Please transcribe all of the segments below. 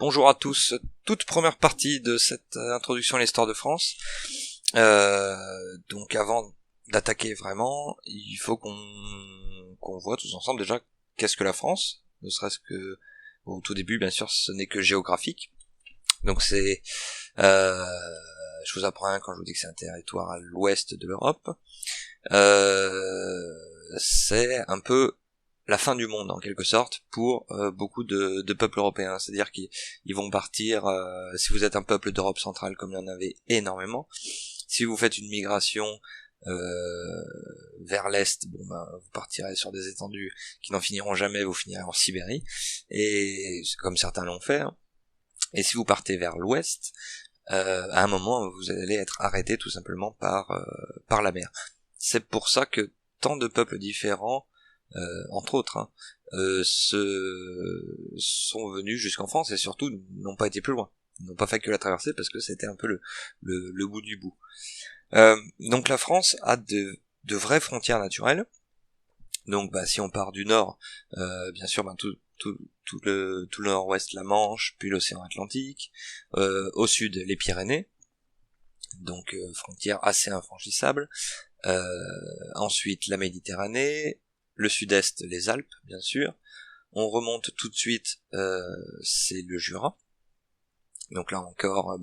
Bonjour à tous, toute première partie de cette introduction à l'histoire de France. Donc avant d'attaquer vraiment, il faut qu'on voit tous ensemble déjà qu'est-ce que la France, ne serait-ce que au tout début bien sûr ce n'est que géographique. Donc c'est je vous apprends rien quand je vous dis que c'est un territoire à l'ouest de l'Europe. C'est un peu la fin du monde en quelque sorte pour beaucoup de peuples européens, c'est-à-dire qu'ils vont partir, si vous êtes un peuple d'Europe centrale comme il y en avait énormément, si vous faites une migration vers l'est, vous partirez sur des étendues qui n'en finiront jamais, vous finirez en Sibérie, et comme certains l'ont fait, hein. Et si vous partez vers l'ouest, à un moment vous allez être arrêté tout simplement par la mer. C'est pour ça que tant de peuples différents, entre autres, sont venus jusqu'en France et surtout n'ont pas été plus loin. Ils n'ont pas fait que la traversée parce que c'était un peu le bout du bout. Donc la France a de vraies frontières naturelles. Donc si on part du nord, bien sûr tout le nord-ouest, la Manche, puis l'océan Atlantique, au sud les Pyrénées, donc frontières assez infranchissables, ensuite la Méditerranée, le sud-est les Alpes bien sûr, on remonte tout de suite, c'est le Jura, donc là encore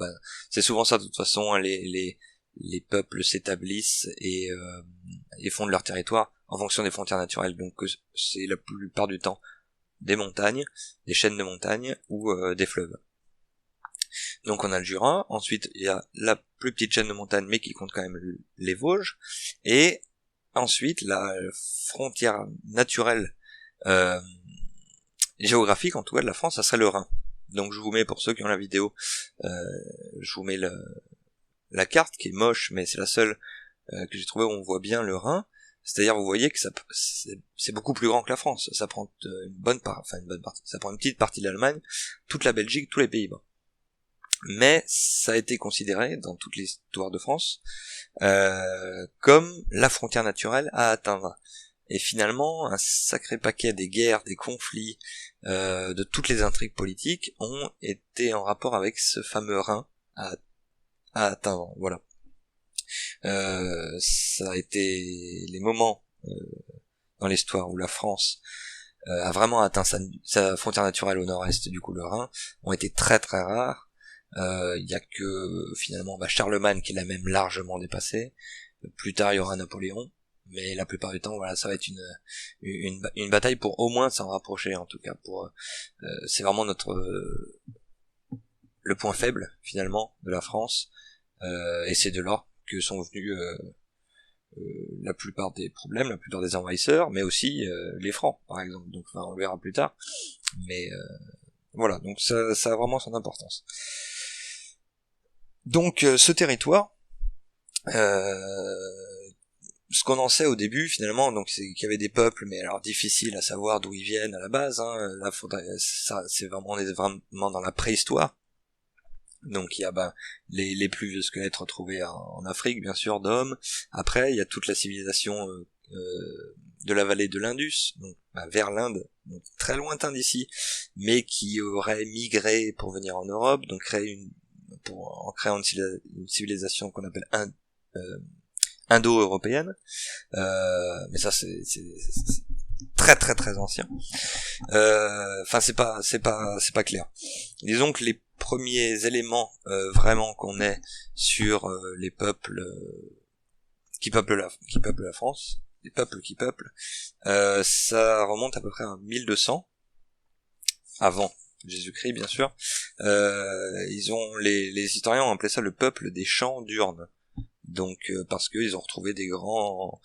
c'est souvent ça de toute façon, hein, les peuples s'établissent et font de leur territoire en fonction des frontières naturelles, donc c'est la plupart du temps des montagnes, des chaînes de montagnes ou des fleuves. Donc on a le Jura, ensuite il y a la plus petite chaîne de montagnes mais qui compte quand même les Vosges, et ensuite la frontière naturelle géographique en tout cas de la France, ça serait le Rhin. Donc je vous mets, pour ceux qui ont la vidéo, je vous mets la carte qui est moche mais c'est la seule que j'ai trouvée où on voit bien le Rhin. C'est-à-dire, vous voyez que c'est beaucoup plus grand que la France. Ça prend une bonne partie. Ça prend une petite partie de l'Allemagne, toute la Belgique, tous les Pays-Bas. Mais ça a été considéré dans toute l'histoire de France comme la frontière naturelle à atteindre. Et finalement, un sacré paquet des guerres, des conflits, de toutes les intrigues politiques ont été en rapport avec ce fameux Rhin à atteindre. Voilà. Ça a été les moments dans l'histoire où la France a vraiment atteint sa frontière naturelle au nord-est, du coup le Rhin, ont été très très rares. Il y a que finalement Charlemagne qui l'a même largement dépassé. Plus tard il y aura Napoléon, mais la plupart du temps voilà, ça va être une bataille pour au moins s'en rapprocher, en tout cas pour c'est vraiment le point faible finalement de la France, et c'est de là que sont venus la plupart des problèmes, la plupart des envahisseurs, mais aussi les Francs, par exemple. Donc on le verra plus tard. Mais voilà, donc ça a vraiment son importance. Donc ce territoire, ce qu'on en sait au début finalement, donc c'est qu'il y avait des peuples, mais alors difficile à savoir d'où ils viennent à la base. Là, ça, on est vraiment dans la préhistoire. Donc il y a les plus vieux squelettes retrouvés en Afrique, bien sûr, d'hommes. Après, il y a toute la civilisation de la vallée de l'Indus, donc vers l'Inde, donc très lointain d'ici, mais qui aurait migré pour venir en Europe, donc en créant une civilisation qu'on appelle indo-européenne. Mais ça c'est très très très ancien. Enfin c'est pas clair. Disons que les premiers éléments vraiment qu'on ait sur les peuples qui peuplent la France, les peuples qui peuplent, ça remonte à peu près à 1200 avant Jésus-Christ bien sûr. Les historiens ont appelé ça le peuple des champs d'urnes. Donc parce qu'ils ont retrouvé des grands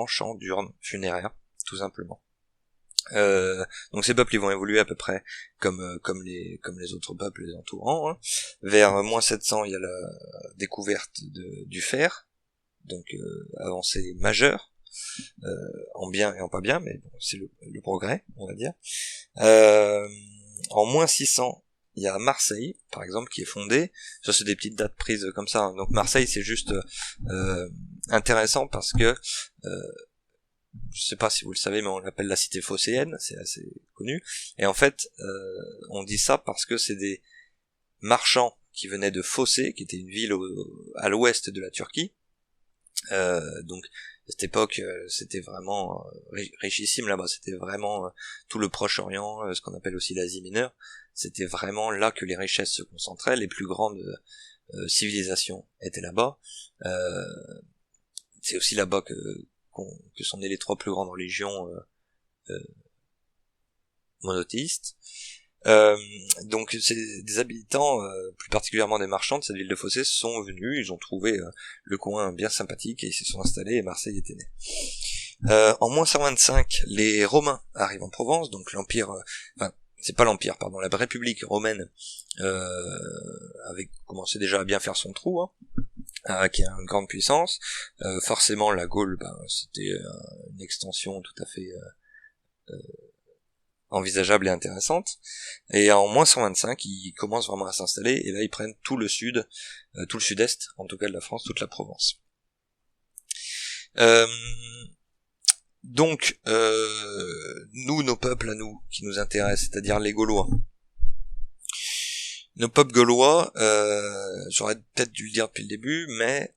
champs d'urnes funéraires, tout simplement. Donc ces peuples ils vont évoluer à peu près comme les autres peuples les entourants, hein. Vers moins 700 il y a la découverte du fer, donc avancée majeure, en bien et en pas bien, mais bon, c'est le progrès, on va dire. En moins 600 il y a Marseille, par exemple, qui est fondée. Ça, c'est des petites dates prises comme ça, hein. Donc Marseille, c'est juste intéressant parce que je sais pas si vous le savez, mais on l'appelle la cité phocéenne, c'est assez connu. Et en fait, on dit ça parce que c'est des marchands qui venaient de Phocée, qui était une ville à l'ouest de la Turquie. Donc à cette époque, c'était vraiment richissime là-bas. C'était vraiment tout le Proche-Orient, ce qu'on appelle aussi l'Asie mineure. C'était vraiment là que les richesses se concentraient. Les plus grandes civilisations étaient là-bas. C'est aussi là-bas que sont nées les 3 plus grandes religions monothéistes. Donc des habitants, plus particulièrement des marchands de cette ville de Phocée, sont venus, ils ont trouvé le coin bien sympathique et ils se sont installés et Marseille était né. En moins 125, les Romains arrivent en Provence, donc l'empire, enfin c'est pas l'empire, pardon, la République romaine avait commencé déjà à bien faire son trou, qui a une grande puissance. Forcément la Gaule, c'était une extension tout à fait envisageable et intéressante, et en moins 125 ils commencent vraiment à s'installer, et là ils prennent tout le sud, tout le sud-est en tout cas de la France, toute la Provence. Donc nous, nos peuples à nous qui nous intéressent, c'est-à-dire les Gaulois, nos peuples gaulois, j'aurais peut-être dû le dire depuis le début, mais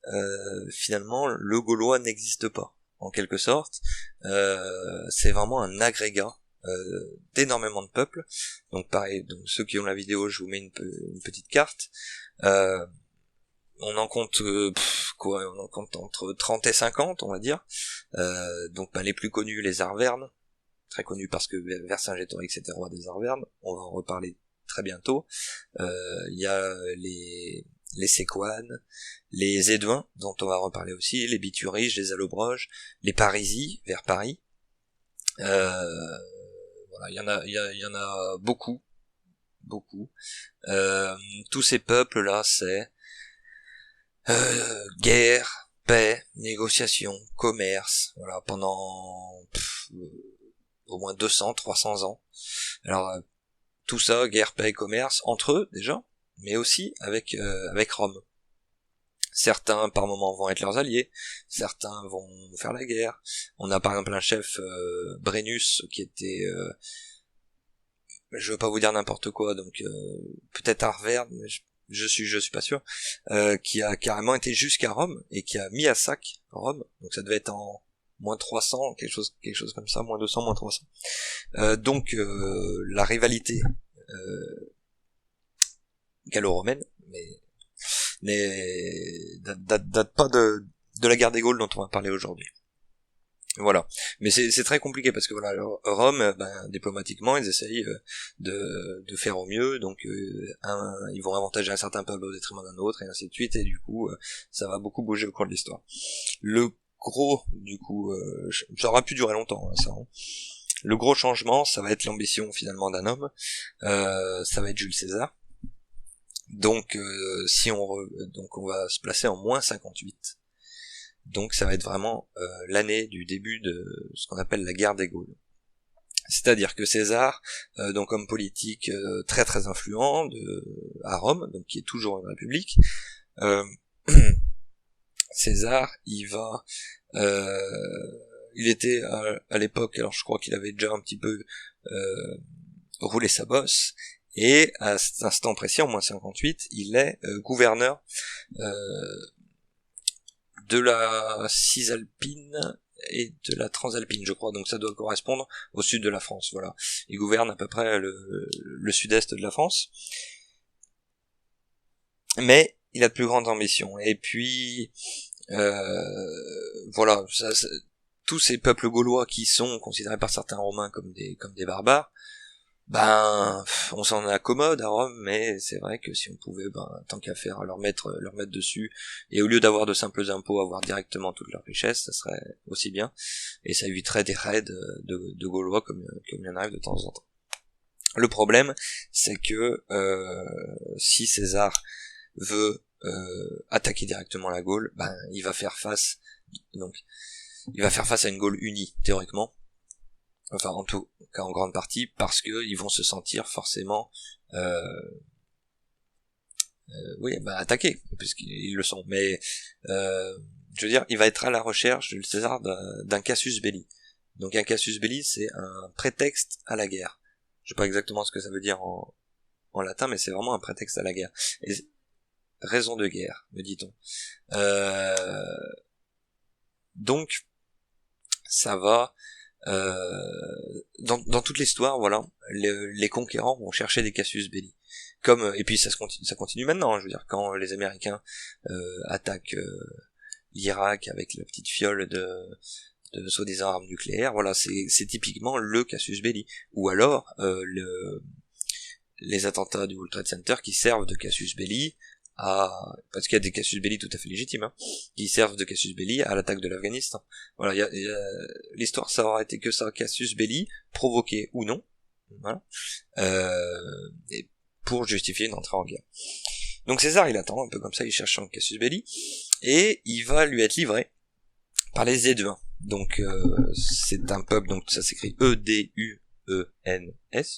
finalement le Gaulois n'existe pas en quelque sorte. C'est vraiment un agrégat d'énormément de peuples. Donc pareil, donc ceux qui ont la vidéo, je vous mets une petite carte. On en compte on en compte entre 30 et 50, on va dire. Donc les plus connus, les Arvernes, très connus parce que Vercingétorix était roi des Arvernes. On va en reparler très bientôt. Il y a les Séquanes, les Éduins, dont on va reparler aussi, les Bituriges, les Allobroges, les Parisis, vers Paris. Voilà, il y en a beaucoup. Tous ces peuples-là, c'est guerre, paix, négociation, commerce, voilà, pendant au moins 200, 300 ans. Alors, tout ça, guerre, paix, commerce, entre eux, déjà, mais aussi avec Rome. Certains, par moments, vont être leurs alliés, certains vont faire la guerre. On a par exemple un chef, Brennus, qui était... je veux pas vous dire n'importe quoi, donc peut-être Arverne, mais je suis pas sûr, qui a carrément été jusqu'à Rome, et qui a mis à sac Rome, donc ça devait être en moins 300, quelque chose comme ça, moins 200, moins 300. Donc la rivalité gallo-romaine, date pas de la guerre des Gaules dont on va parler aujourd'hui. Voilà, mais c'est très compliqué parce que voilà, Rome, diplomatiquement, ils essayent de faire au mieux, donc ils vont avantager un certain peuple au détriment d'un autre, et ainsi de suite, et du coup, ça va beaucoup bouger au cours de l'histoire. Le gros, du coup, ça aura pu durer longtemps, ça. Le gros changement, ça va être l'ambition finalement d'un homme, ça va être Jules César. Donc, donc on va se placer en moins 58. Donc ça va être vraiment l'année du début de ce qu'on appelle la guerre des Gaules. C'est-à-dire que César, donc homme politique très très influent à Rome, donc qui est toujours une république, César, il était à l'époque, alors je crois qu'il avait déjà un petit peu roulé sa bosse, et à cet instant précis, en moins 58, il est gouverneur de la Cisalpine et de la Transalpine, je crois, donc ça doit correspondre au sud de la France, voilà. Il gouverne à peu près le sud-est de la France, mais il a de plus grandes ambitions, et puis voilà, tous ces peuples gaulois qui sont considérés par certains Romains comme des barbares, on s'en accommode à Rome, mais c'est vrai que si on pouvait, tant qu'à faire, leur mettre dessus, et au lieu d'avoir de simples impôts, avoir directement toute leur richesse, ça serait aussi bien, et ça éviterait des raids de Gaulois comme il y en arrive de temps en temps. Le problème, c'est que si César veut attaquer directement la Gaule, il va faire face à une Gaule unie, théoriquement, enfin en tout cas en grande partie, parce que ils vont se sentir forcément attaqués, puisqu'ils le sont, mais je veux dire, il va être à la recherche, Jules César, d'un casus belli, Donc un casus belli, c'est un prétexte à la guerre. Je sais pas exactement ce que ça veut dire en latin, mais c'est vraiment un prétexte à la guerre. Et raison de guerre, me dit-on. Donc ça va dans toute l'histoire, voilà, les conquérants vont chercher des casus belli. Comme et puis ça continue maintenant, hein, je veux dire, quand les Américains attaquent l'Irak avec la petite fiole de soi-disant armes nucléaires, voilà, c'est typiquement le casus belli. Ou alors les attentats du World Trade Center qui servent de casus belli parce qu'il y a des casus belli tout à fait légitimes, hein, qui servent de casus belli à l'attaque de l'Afghanistan. Voilà, l'histoire, ça aura été que ça, casus belli, provoqué ou non, voilà, et pour justifier une entrée en guerre. Donc César, il attend un peu comme ça, il cherche son casus belli, et il va lui être livré par les Éduins. Donc c'est un peuple, donc ça s'écrit E-D-U-E-N-S,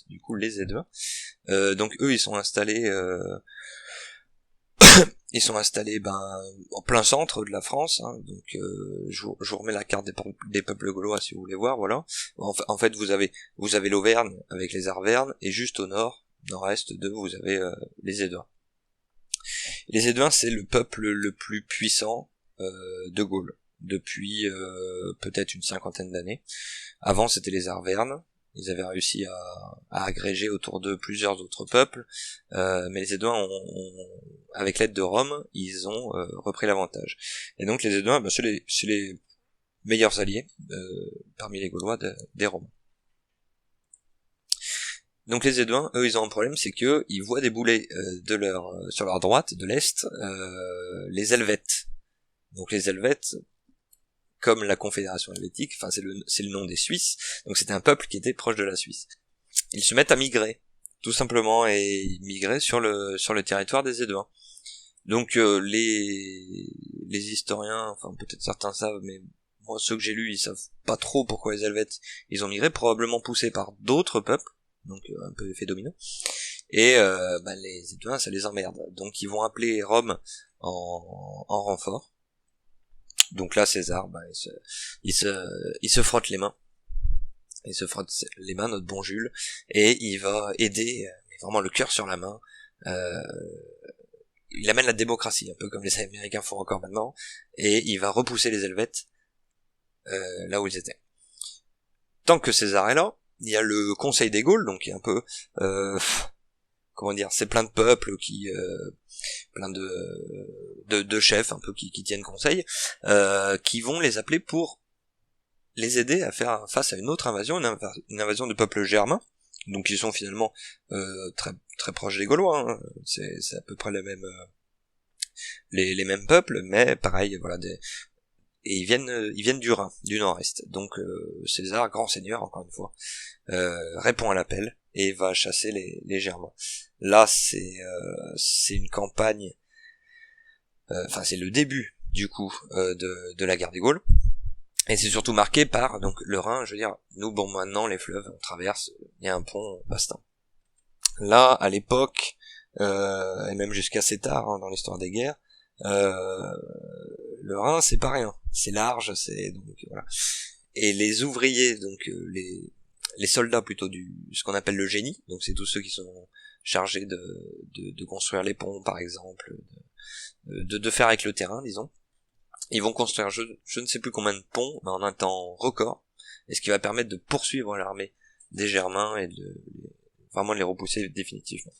du coup les Éduins. Donc eux, ils sont installés en plein centre de la France, hein. Donc je vous remets la carte des peuples gaulois si vous voulez voir, voilà. En fait vous avez l'Auvergne avec les Arvernes, et juste au nord-est d'eux, vous avez les Éduins. Les Éduins, c'est le peuple le plus puissant de Gaule depuis peut-être une 50aine d'années. Avant c'était les Arvernes. Ils avaient réussi à agréger autour d'eux plusieurs autres peuples, mais les Éduins avec l'aide de Rome, ils ont repris l'avantage. Et donc les Éduins, c'est les meilleurs alliés parmi les Gaulois des Romains. Donc les Éduins, eux, ils ont un problème, c'est que ils voient débouler sur leur droite, de l'est, les Helvètes. Donc les Helvètes, comme la Confédération helvétique, enfin c'est le nom des Suisses, donc c'était un peuple qui était proche de la Suisse. Ils se mettent à migrer, tout simplement, et migrer sur le territoire des Éduins. Donc les historiens, enfin peut-être certains savent, mais moi ceux que j'ai lus, ils savent pas trop pourquoi les Helvètes ils ont migré, probablement poussés par d'autres peuples, donc un peu effet domino. Et les Éduins, ça les emmerde. Donc ils vont appeler Rome en renfort. Donc là, César, il se frotte les mains. Il se frotte les mains, notre bon Jules, et il va aider, vraiment le cœur sur la main. Il amène la démocratie, un peu comme les Américains font encore maintenant, et il va repousser les Helvètes là où ils étaient. Tant que César est là, il y a le Conseil des Gaules, donc il y a un peu comment dire, c'est plein de peuples plein de chefs un peu qui tiennent conseil, qui vont les appeler pour les aider à faire face à une autre invasion, une invasion de peuples germains, donc ils sont finalement très très proches des Gaulois, hein. C'est à peu près les mêmes peuples, mais pareil, voilà, et ils viennent du Rhin, du nord-est. Donc César, grand seigneur encore une fois, répond à l'appel et va chasser les Germains. Là, c'est une campagne, enfin c'est le début du coup de la guerre des Gaules, et c'est surtout marqué par donc le Rhin. Je veux dire, nous bon maintenant les fleuves on traverse, il y a un pont, basta. Là, à l'époque, et même jusqu'à assez tard dans l'histoire des guerres, le Rhin c'est pas rien, c'est large, c'est donc voilà. Et les ouvriers, donc les soldats plutôt ce qu'on appelle le génie, donc c'est tous ceux qui sont chargés de construire les ponts par exemple, de faire avec le terrain, disons. Ils vont construire je ne sais plus combien de ponts, mais en un temps record, et ce qui va permettre de poursuivre l'armée des Germains et vraiment de les repousser définitivement.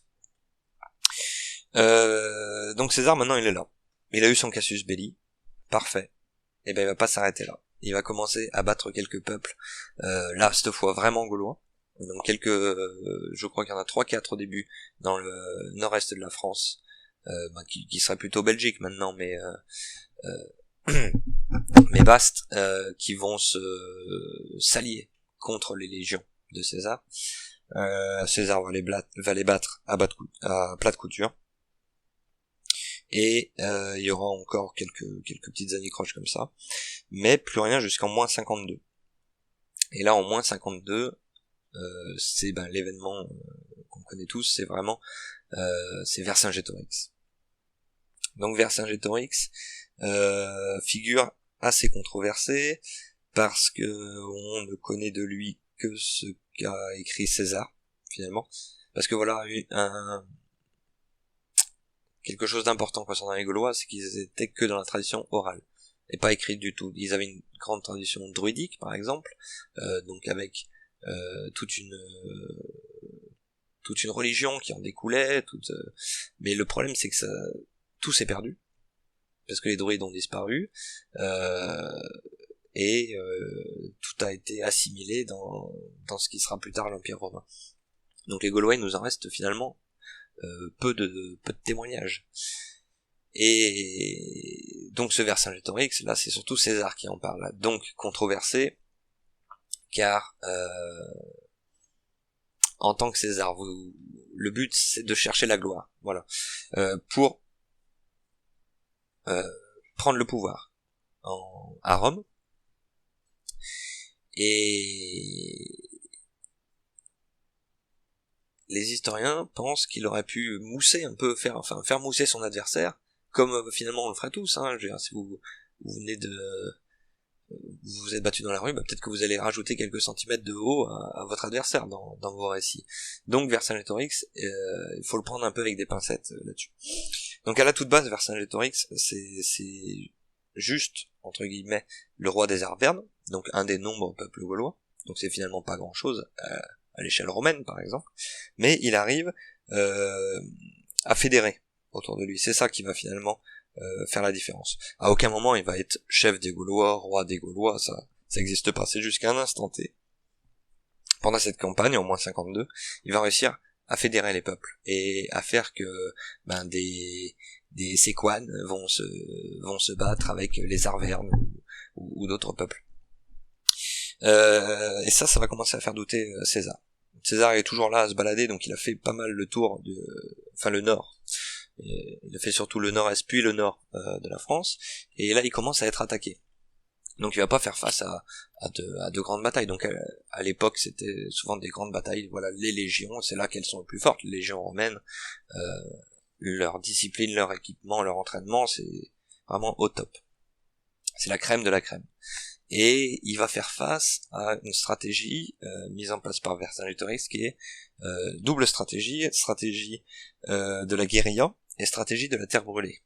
Donc César maintenant il est là. Il a eu son casus belli, parfait. Et ben il va pas s'arrêter là. Il va commencer à battre quelques peuples, là cette fois vraiment gaulois. Donc je crois qu'il y en a 3-4 au début dans le nord-est de la France, qui serait plutôt Belgique maintenant, mais vastes, qui vont s'allier contre les légions de César. César va les battre à plat de couture. Et il y aura encore quelques petites anicroches comme ça, mais plus rien jusqu'en moins 52. Et là en moins 52, c'est l'événement qu'on connaît tous, c'est vraiment c'est Vercingétorix. Donc Vercingétorix, figure assez controversée parce que on ne connaît de lui que ce qu'a écrit César, finalement. Parce que voilà, quelque chose d'important concernant les Gaulois, c'est qu'ils étaient que dans la tradition orale, et pas écrite du tout. Ils avaient une grande tradition druidique, par exemple, donc avec toute une religion qui en découlait, mais le problème c'est que tout s'est perdu, parce que les druides ont disparu, et tout a été assimilé dans ce qui sera plus tard l'Empire romain. Donc les Gaulois, il nous en reste finalement peu de témoignages. Et donc ce Vercingétorix, là c'est surtout César qui en parle, donc controversé, car en tant que César, le but c'est de chercher la gloire, voilà, pour prendre le pouvoir à Rome, et les historiens pensent qu'il aurait pu mousser un peu, faire mousser son adversaire, comme finalement on le ferait tous, hein. Je veux dire, si vous venez vous vous êtes battu dans la rue, peut-être que vous allez rajouter quelques centimètres de haut à votre adversaire dans vos récits. Donc Vercingétorix, il faut le prendre un peu avec des pincettes là-dessus. Donc à la toute base, Vercingétorix, c'est juste, entre guillemets, le roi des Arvernes, donc un des nombreux peuples gaulois, donc c'est finalement pas grand-chose à l'échelle romaine par exemple, mais il arrive à fédérer autour de lui. C'est ça qui va finalement faire la différence. À aucun moment il va être chef des Gaulois, roi des Gaulois, ça existe pas, c'est juste qu'à un instant T, pendant cette campagne, en moins 52, il va réussir à fédérer les peuples, et à faire que des Séquanes vont se battre avec les Arvernes ou d'autres peuples. Et ça va commencer à faire douter César. César est toujours là à se balader, donc il a fait pas mal le tour le nord. Il a fait surtout le nord-est puis le nord de la France, et là il commence à être attaqué. Donc il va pas faire face à de grandes batailles. Donc à l'époque c'était souvent des grandes batailles, voilà, les légions, c'est là qu'elles sont les plus fortes, les légions romaines, leur discipline, leur équipement, leur entraînement, c'est vraiment au top. C'est la crème de la crème. Et il va faire face à une stratégie mise en place par Vercingétorix qui est double stratégie de la guérilla et stratégie de la terre brûlée.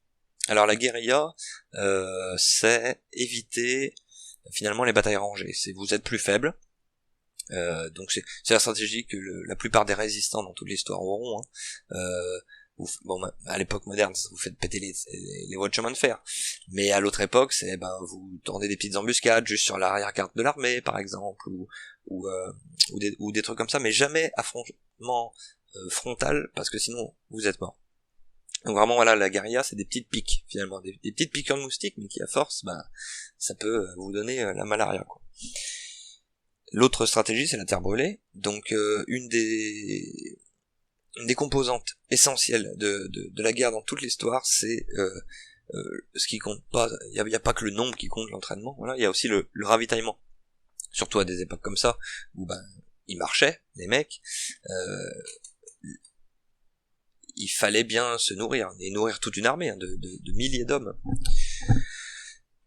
Alors la guérilla, c'est éviter finalement les batailles rangées. C'est vous êtes plus faible, donc c'est la stratégie que la plupart des résistants dans toute l'histoire auront. À l'époque moderne, vous faites péter les voies de chemin de fer. Mais à l'autre époque, c'est vous tournez des petites embuscades juste sur l'arrière-garde de l'armée, par exemple, ou des trucs comme ça, mais jamais affrontement frontal, parce que sinon vous êtes mort. Donc vraiment voilà, la guérilla c'est des petites piques finalement, des petites piqûres de moustiques, mais qui à force, ça peut vous donner la malaria, quoi. L'autre stratégie c'est la terre brûlée, donc une des composantes essentielles de la guerre dans toute l'histoire, c'est ce qui compte pas, il y a pas que le nombre qui compte, l'entraînement, voilà, il y a aussi le ravitaillement, surtout à des époques comme ça où ils marchaient les mecs, il fallait bien se nourrir, et nourrir toute une armée de milliers d'hommes.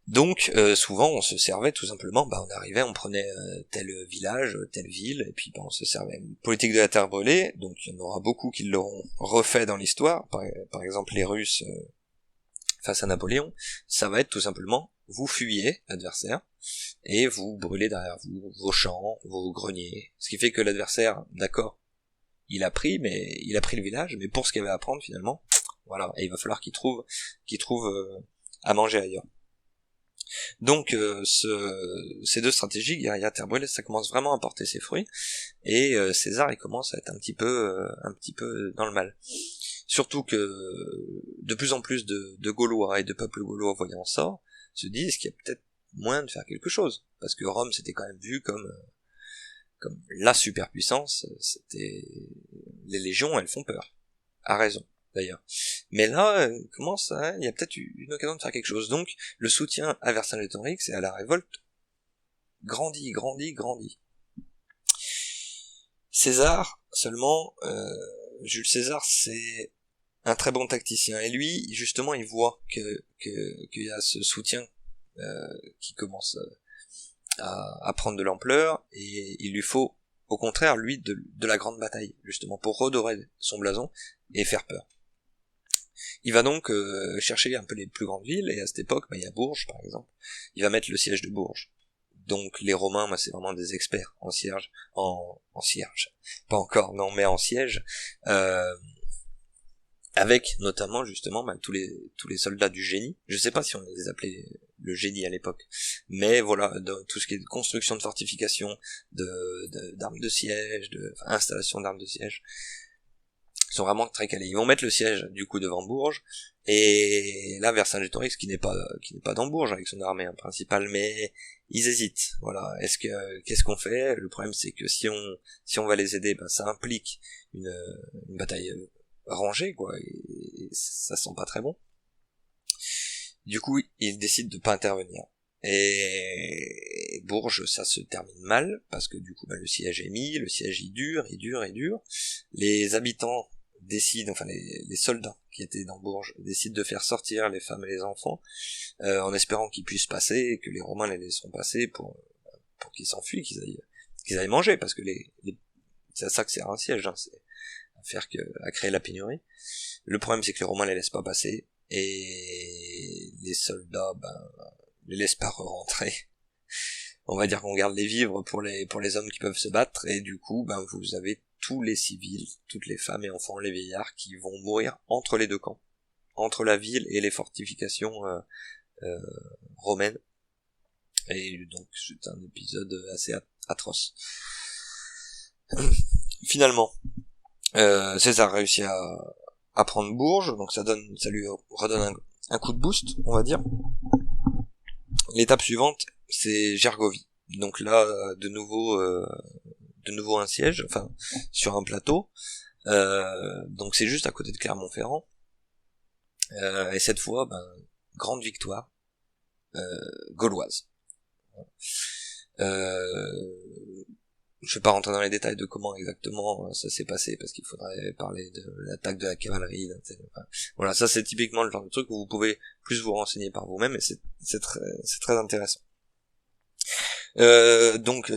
Donc souvent on se servait tout simplement, on arrivait, on prenait tel village, telle ville, et puis on se servait. Politique de la terre brûlée, donc il y en aura beaucoup qui l'auront refait dans l'histoire, par exemple les Russes face à Napoléon, ça va être tout simplement, vous fuyez l'adversaire, et vous brûlez derrière vous vos champs, vos greniers, ce qui fait que l'adversaire, d'accord, il a pris le village, mais pour ce qu'il y avait à prendre finalement, voilà, et il va falloir qu'il trouve à manger ailleurs. Donc ces deux stratégies, guérilla, terre brûlée, ça commence vraiment à porter ses fruits, et César il commence à être un petit peu dans le mal. Surtout que de plus en plus de Gaulois et de peuples gaulois voyant ça, se disent qu'il y a peut-être moyen de faire quelque chose, parce que Rome c'était quand même vu comme la superpuissance, les légions, elles font peur, à raison d'ailleurs. Mais là, il y a peut-être une occasion de faire quelque chose. Donc le soutien à Vercingétorix et à la révolte grandit. César seulement, Jules César, c'est un très bon tacticien, et lui justement il voit qu'il y a ce soutien qui commence à prendre de l'ampleur, et il lui faut au contraire lui de la grande bataille, justement pour redorer son blason et faire peur. Il va donc chercher un peu les plus grandes villes, et à cette époque, il y a Bourges par exemple, il va mettre le siège de Bourges. Donc les Romains, c'est vraiment des experts en siège, en siège, pas encore, non, mais en siège, avec notamment justement tous les soldats du génie. Je sais pas si on les appelait le génie à l'époque, mais voilà, tout ce qui est construction de fortifications, d'armes de siège, installation d'armes de siège, ils sont vraiment très calés. Ils vont mettre le siège du coup devant Bourges, et là Vercingétorix qui n'est pas dans Bourges avec son armée principale, mais ils hésitent. Voilà, qu'est-ce qu'on fait? Le problème c'est que si on va les aider, ça implique une bataille rangée, quoi, et ça sent pas très bon. Du coup, ils décident de pas intervenir. Et Bourges, ça se termine mal, parce que du coup, le siège est mis, le siège il dure. Les habitants décident, enfin les soldats qui étaient dans Bourges décident de faire sortir les femmes et les enfants, en espérant qu'ils puissent passer, et que les Romains les laisseront passer pour qu'ils s'enfuient, qu'ils aillent manger, parce que c'est à ça que sert un siège, c'est à créer la pénurie. Le problème c'est que les Romains les laissent pas passer, et les soldats les laissent pas rentrer. On va dire qu'on garde les vivres pour les hommes qui peuvent se battre, et du coup vous avez tous les civils, toutes les femmes et enfants, les vieillards qui vont mourir entre les deux camps, entre la ville et les fortifications romaines. Et donc c'est un épisode assez atroce. Finalement, César réussit à prendre Bourges, donc ça lui redonne un coup de boost, on va dire. L'étape suivante, c'est Gergovie. Donc là, de nouveau un siège, enfin sur un plateau. Donc c'est juste à côté de Clermont-Ferrand. Et cette fois, grande victoire gauloise. Je vais pas rentrer dans les détails de comment exactement ça s'est passé, parce qu'il faudrait parler de l'attaque de la cavalerie. Voilà, ça c'est typiquement le genre de truc où vous pouvez plus vous renseigner par vous-même, et c'est très intéressant. Donc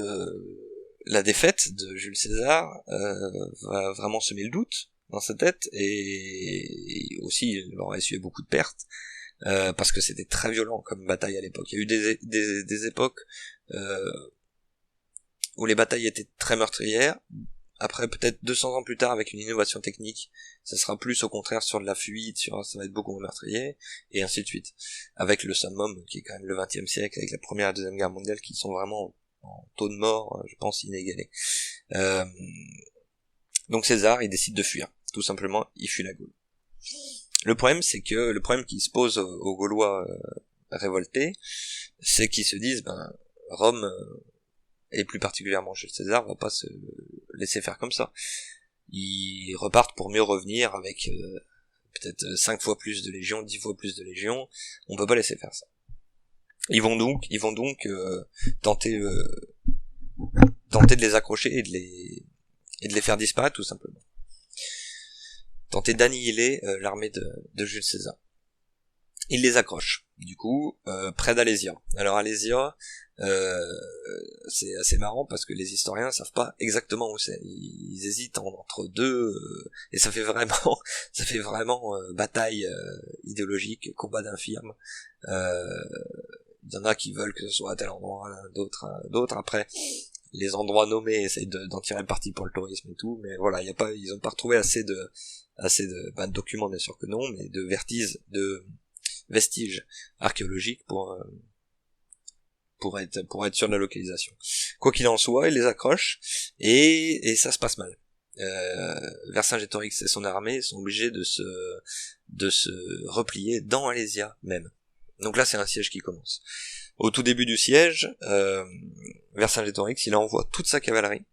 la défaite de Jules César va vraiment semer le doute dans sa tête, et aussi il aura essuyé beaucoup de pertes, parce que c'était très violent comme bataille à l'époque. Il y a eu des époques où les batailles étaient très meurtrières. Après, peut-être 200 ans plus tard, avec une innovation technique, ça sera plus au contraire sur de la fuite, ça va être beaucoup moins meurtrier, et ainsi de suite. Avec le summum, qui est quand même le XXe siècle, avec la Première et la Deuxième Guerre mondiale, qui sont vraiment en taux de mort, je pense, inégalés. Donc César, il décide de fuir. Tout simplement, il fuit la Gaule. Le problème qui se pose aux Gaulois révoltés, c'est qu'ils se disent, Rome, et plus particulièrement Jules César, va pas se laisser faire comme ça. Ils repartent pour mieux revenir avec peut-être 5 fois plus de légions, 10 fois plus de légions. On peut pas laisser faire ça. Ils vont donc tenter de les accrocher et de les faire disparaître, tout simplement. Tenter d'annihiler l'armée de Jules César. Ils les accrochent, du coup, près d'Alésia. Alors Alésia, c'est assez marrant parce que les historiens savent pas exactement où c'est. Ils hésitent entre deux, et ça fait vraiment bataille idéologique, combat d'infirmes. Il y en a qui veulent que ce soit à tel endroit, d'autres. Après, les endroits nommés essayent d'en tirer parti pour le tourisme et tout, mais voilà, ils ont pas retrouvé assez de documents, bien sûr que non, mais de vestiges archéologiques pour être sûr de la localisation. Quoi qu'il en soit, il les accroche, et ça se passe mal. Vercingétorix et son armée sont obligés de se replier dans Alésia même. Donc là, c'est un siège qui commence. Au tout début du siège, Vercingétorix, il envoie toute sa cavalerie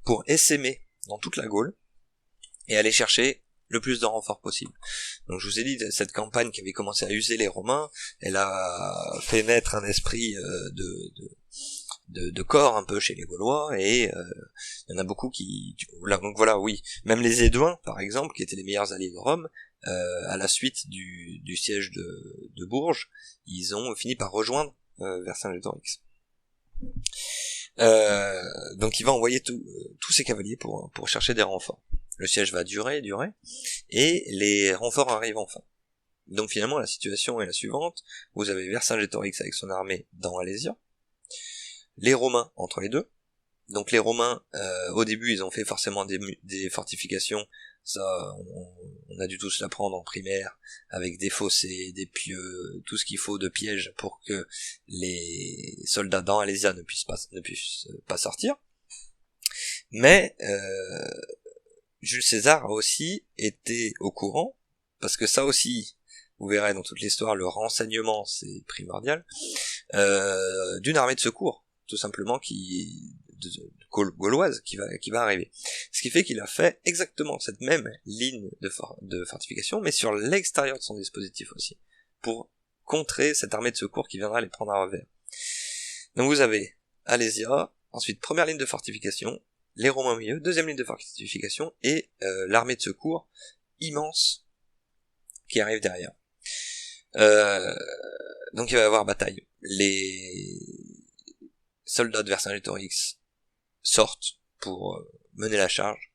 pour essaimer dans toute la Gaule et aller chercher le plus de renforts possible. Donc je vous ai dit, cette campagne qui avait commencé à user les Romains, elle a fait naître un esprit de corps un peu chez les Gaulois, et il y en a beaucoup donc voilà, oui, même les Éduins par exemple, qui étaient les meilleurs alliés de Rome, à la suite du siège de Bourges, ils ont fini par rejoindre Vercingétorix. Donc il va envoyer tous ses cavaliers pour chercher des renforts. Le siège va durer, et les renforts arrivent enfin. Donc finalement la situation est la suivante, vous avez Vercingétorix avec son armée dans Alésia, les Romains entre les deux. Donc les Romains, au début ils ont fait forcément des fortifications, ça on a dû tous l'apprendre en primaire, avec des fossés, des pieux, tout ce qu'il faut de pièges pour que les soldats dans Alésia ne puissent pas sortir. Mais Jules César a aussi été au courant, parce que ça aussi, vous verrez dans toute l'histoire, le renseignement c'est primordial, d'une armée de secours, tout simplement, gauloise qui va arriver. Ce qui fait qu'il a fait exactement cette même ligne de fortification, mais sur l'extérieur de son dispositif aussi, pour contrer cette armée de secours qui viendra les prendre à revers. Donc vous avez Alésia, ensuite première ligne de fortification, les Romains au milieu, deuxième ligne de fortification, et l'armée de secours immense qui arrive derrière. Donc il va y avoir bataille. Les soldats de Vercingétorix sortent pour mener la charge.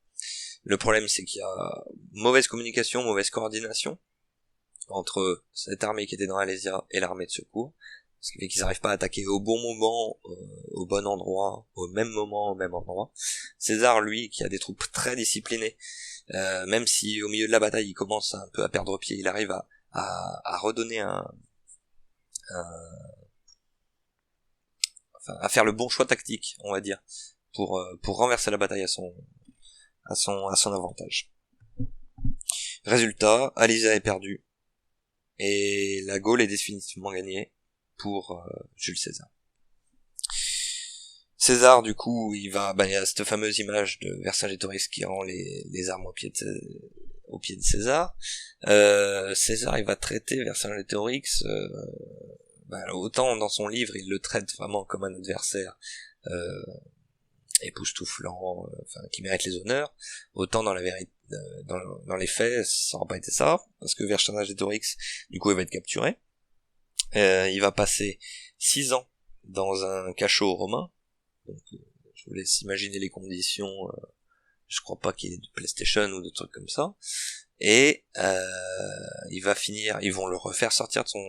Le problème c'est qu'il y a mauvaise communication, mauvaise coordination entre cette armée qui était dans Alésia et l'armée de secours, ce qui fait qu'ils n'arrivent pas à attaquer au bon moment, au bon endroit, au même moment, au même endroit. César, lui, qui a des troupes très disciplinées, même si au milieu de la bataille il commence un peu à perdre pied, il arrive à redonner à faire le bon choix tactique, on va dire, pour renverser la bataille à son avantage. Résultat, Alésia est perdue, et la Gaule est définitivement gagnée pour Jules César. César, du coup, il y a cette fameuse image de Vercingétorix qui rend les armes au pied de César. César, il va traiter Vercingétorix, autant dans son livre, il le traite vraiment comme un adversaire époustouflant, qui mérite les honneurs, autant dans la vérité, dans les faits, ça n'aura pas été ça, parce que Vercingétorix, du coup, il va être capturé. Il va passer 6 ans dans un cachot romain. Donc, je vous laisse imaginer les conditions. Je crois pas qu'il y ait de PlayStation ou de trucs comme ça. Et ils vont le refaire sortir de son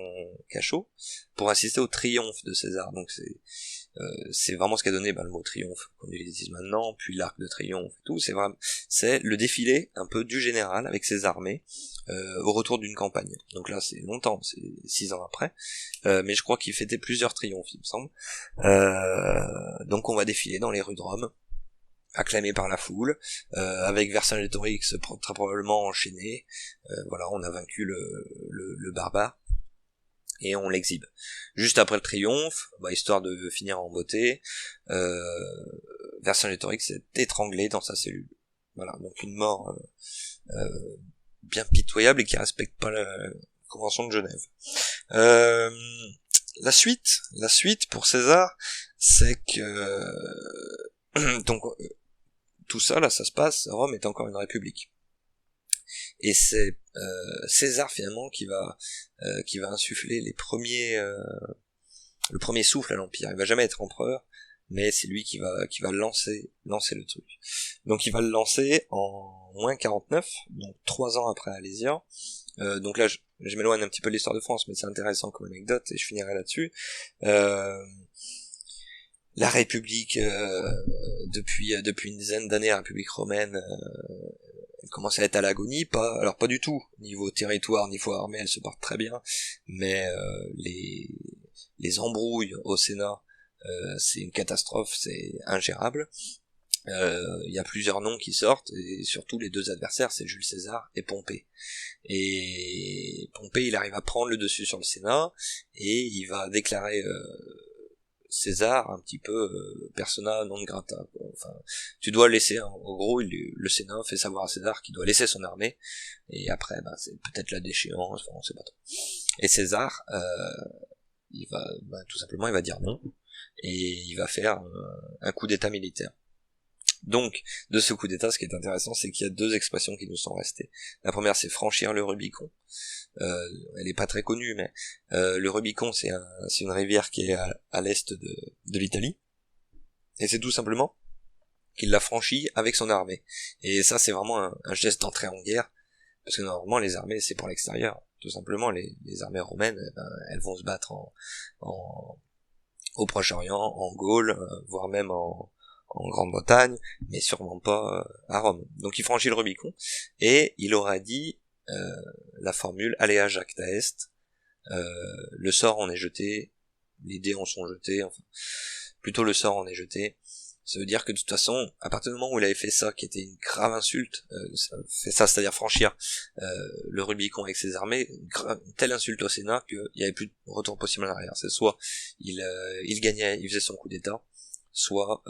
cachot pour assister au triomphe de César. Donc c'est vraiment ce qu'a donné le mot triomphe qu'on utilise maintenant, puis l'arc de triomphe et tout. C'est le défilé un peu du général avec ses armées au retour d'une campagne. Donc là c'est longtemps, c'est 6 ans après, mais je crois qu'il fêtait plusieurs triomphes, il me semble. Donc on va défiler dans les rues de Rome, acclamé par la foule, avec Vercingétorix très probablement enchaîné. Voilà, on a vaincu le barbare. Et on l'exhibe. Juste après le triomphe, histoire de finir en beauté, Vercingétorix est étranglé dans sa cellule. Voilà, donc une mort bien pitoyable et qui respecte pas la convention de Genève. La suite pour César, c'est que donc tout ça là, ça se passe, Rome est encore une république. Et c'est César finalement qui va insuffler le premier souffle à l'empire. Il va jamais être empereur, mais c'est lui qui va lancer le truc. Donc il va le lancer en moins 49, donc 3 ans après Alésia. Donc là je m'éloigne un petit peu de l'histoire de France, mais c'est intéressant comme anecdote et je finirai là-dessus. La République, depuis une dizaine d'années, la République romaine commence à être à l'agonie, pas du tout niveau territoire, niveau armée, elle se porte très bien, mais les embrouilles au Sénat, c'est une catastrophe, c'est ingérable. Il y a plusieurs noms qui sortent, et surtout les deux adversaires, c'est Jules César et Pompée. Et Pompée, il arrive à prendre le dessus sur le Sénat, et il va déclarer César un petit peu persona non grata, quoi. Enfin, tu dois laisser, en gros, le Sénat fait savoir à César qu'il doit laisser son armée, et après c'est peut-être la déchéance, on sait pas trop. Et César il va tout simplement il va dire non, et il va faire un coup d'état militaire. Donc, de ce coup d'état, ce qui est intéressant, c'est qu'il y a 2 expressions qui nous sont restées. La première, c'est franchir le Rubicon. Elle est pas très connue, mais le Rubicon, c'est une rivière qui est à l'est de l'Italie. Et c'est tout simplement qu'il l'a franchi avec son armée. Et ça, c'est vraiment un geste d'entrée en guerre, parce que normalement, les armées, c'est pour l'extérieur. Tout simplement, les armées romaines, elles vont se battre au Proche-Orient, en Gaule, voire même en Grande-Bretagne, mais sûrement pas à Rome. Donc il franchit le Rubicon, et il aura dit la formule « Alea jacta est », le sort en est jeté, les dés en sont jetés, enfin, plutôt le sort en est jeté. Ça veut dire que de toute façon, à partir du moment où il avait fait ça, qui était une grave insulte, fait ça, c'est-à-dire franchir le Rubicon avec ses armées, une telle insulte au Sénat qu'il n'y avait plus de retour possible en arrière. C'est soit il gagnait, il faisait son coup d'État, soit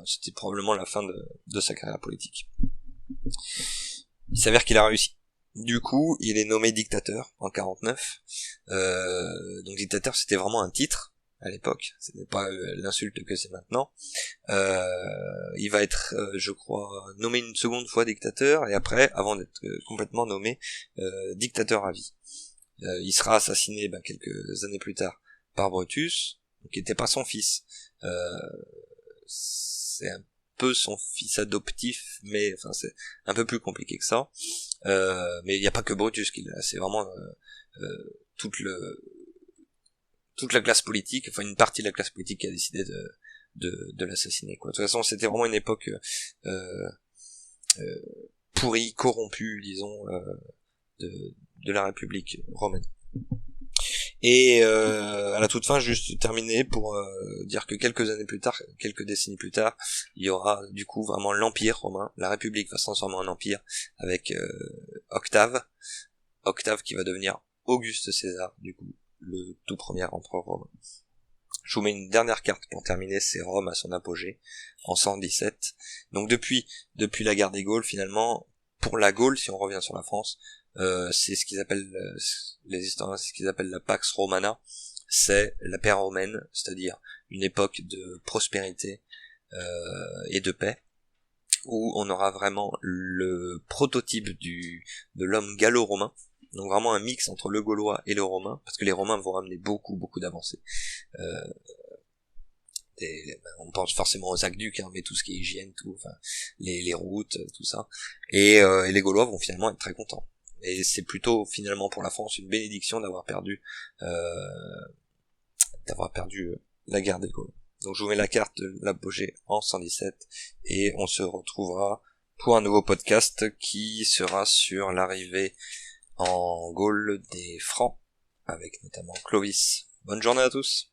c'était probablement la fin de sa carrière politique. Il s'avère qu'il a réussi. Du coup, il est nommé dictateur en 49. Donc dictateur, c'était vraiment un titre à l'époque, c'était pas l'insulte que c'est maintenant. Il va être, je crois, nommé une seconde fois dictateur, et après, avant d'être complètement nommé dictateur à vie. Il sera assassiné quelques années plus tard par Brutus, qui n'était pas son fils. C'est un peu son fils adoptif, mais enfin c'est un peu plus compliqué que ça. Mais il n'y a pas que Brutus qui l'a, c'est vraiment toute la classe politique, enfin une partie de la classe politique qui a décidé de l'assassiner, quoi. De toute façon, c'était vraiment une époque pourrie, corrompue, disons, de la République romaine. Et à la toute fin, juste terminer pour dire que quelques années plus tard, quelques décennies plus tard, il y aura du coup vraiment l'Empire romain, la République va se transformer en empire avec Octave qui va devenir Auguste César, du coup le tout premier empereur romain. Je vous mets une dernière carte pour terminer, c'est Rome à son apogée, en 117. Donc depuis la guerre des Gaules, finalement, pour la Gaule, si on revient sur la France, c'est ce qu'ils appellent, les historiens, c'est ce qu'ils appellent la Pax Romana, c'est la paix romaine, c'est-à-dire une époque de prospérité et de paix, où on aura vraiment le prototype de l'homme gallo-romain, donc vraiment un mix entre le gaulois et le romain, parce que les romains vont amener beaucoup d'avancées. On pense forcément aux aqueducs, mais tout ce qui est hygiène, tout, enfin, les routes, tout ça. Et les Gaulois vont finalement être très contents. Et c'est plutôt finalement pour la France une bénédiction d'avoir perdu la guerre des Gaules. Donc je vous mets la carte de l'apogée en 117 et on se retrouvera pour un nouveau podcast qui sera sur l'arrivée en Gaule des Francs avec notamment Clovis. Bonne journée à tous.